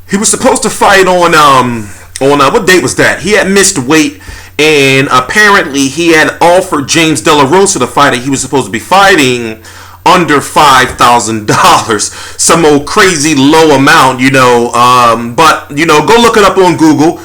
He was supposed to fight on what date was that? He had missed weight, and apparently he had offered James De La Rosa to fight. He was supposed to be fighting under $5,000, some old crazy low amount, but go look it up on Google.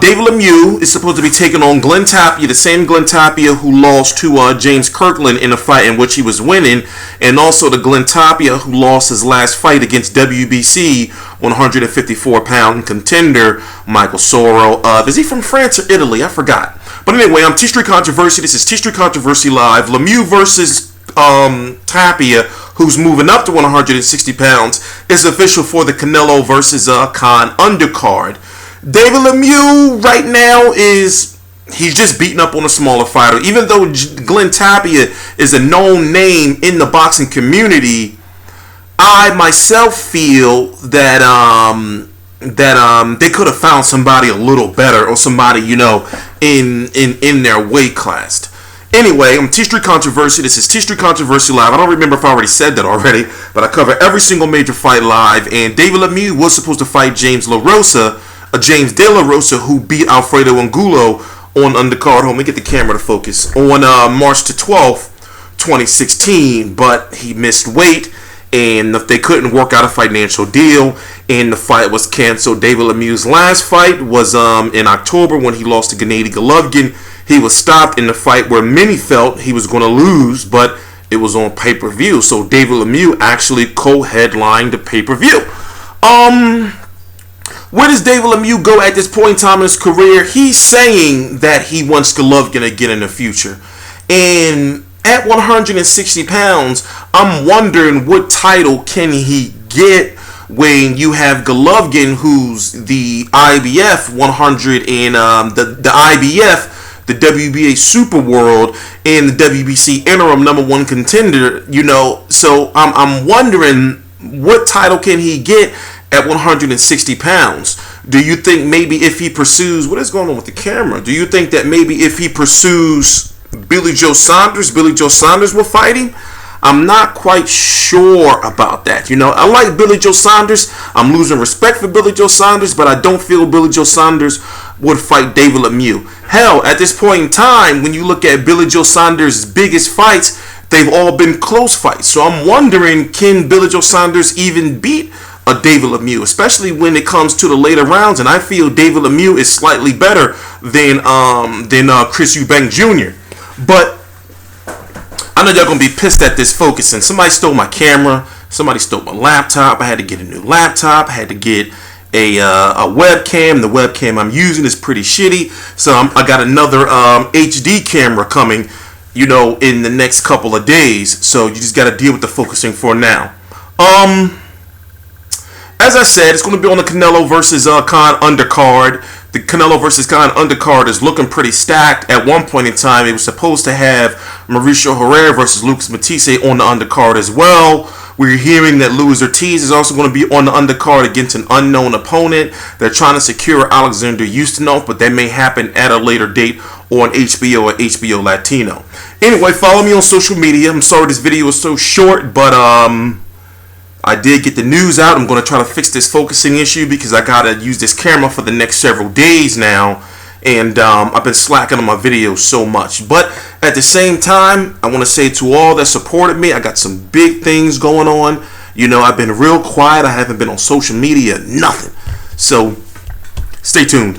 David Lemieux is supposed to be taking on Glen Tapia, the same Glen Tapia who lost to James Kirkland in a fight in which he was winning, and also the Glen Tapia who lost his last fight against WBC 154-pound contender Michael Soro. Is he from France or Italy? I forgot. But anyway, I'm T-Street Controversy. This is T-Street Controversy Live. Lemieux versus Tapia, who's moving up to 160 pounds, is official for the Canelo versus Khan undercard. David Lemieux right now he's just beating up on a smaller fighter. Even though Glen Tapia is a known name in the boxing community, I myself feel that they could have found somebody a little better, or somebody in their weight class. Anyway, I'm T-Street Controversy. This is T-Street Controversy Live. I don't remember if I already said that already, but I cover every single major fight live. And David Lemieux was supposed to fight James De La Rosa, who beat Alfredo Angulo on undercard. Let me get the camera to focus. On March the 12th, 2016, but he missed weight, and they couldn't work out a financial deal, and the fight was canceled. David Lemieux's last fight was in October when he lost to Gennady Golovkin. He was stopped in the fight where many felt he was going to lose, but it was on pay-per-view. So David Lemieux actually co-headlined the pay-per-view. Where does David Lemieux go at this point in time in his career? He's saying that he wants Golovkin again in the future. And at 160 pounds, I'm wondering what title can he get when you have Golovkin, who's the IBF 100 and the IBF, the WBA Super World, and the WBC interim #1 contender. So I'm wondering what title can he get at 160 pounds. Do you think maybe if he pursues, what is going on with the camera? Do you think that maybe if he pursues Billy Joe Saunders will fight him? I'm not quite sure about that. I like Billy Joe Saunders. I'm losing respect for Billy Joe Saunders, but I don't feel Billy Joe Saunders would fight David Lemieux. Hell, at this point in time, when you look at Billy Joe Saunders' biggest fights, they've all been close fights. So I'm wondering, can Billy Joe Saunders even beat a David Lemieux, especially when it comes to the later rounds? And I feel David Lemieux is slightly better than Chris Eubank Jr. But I know y'all gonna be pissed at this focusing. Somebody stole my camera. Somebody stole my laptop. I had to get a new laptop. I had to get a webcam. The webcam I'm using is pretty shitty, so I got another HD camera coming, in the next couple of days. So you just got to deal with the focusing for now. As I said, it's going to be on the Canelo versus Khan undercard. The Canelo versus Khan undercard is looking pretty stacked. At one point in time, it was supposed to have Mauricio Herrera versus Lucas Matisse on the undercard as well. We're hearing that Luis Ortiz is also going to be on the undercard against an unknown opponent. They're trying to secure Alexander Ustinov, but that may happen at a later date on HBO or HBO Latino. Anyway, follow me on social media. I'm sorry this video was so short, but I did get the news out. I'm going to try to fix this focusing issue because I got to use this camera for the next several days now. And I've been slacking on my videos so much. But at the same time, I want to say to all that supported me, I got some big things going on. I've been real quiet. I haven't been on social media, nothing. So stay tuned.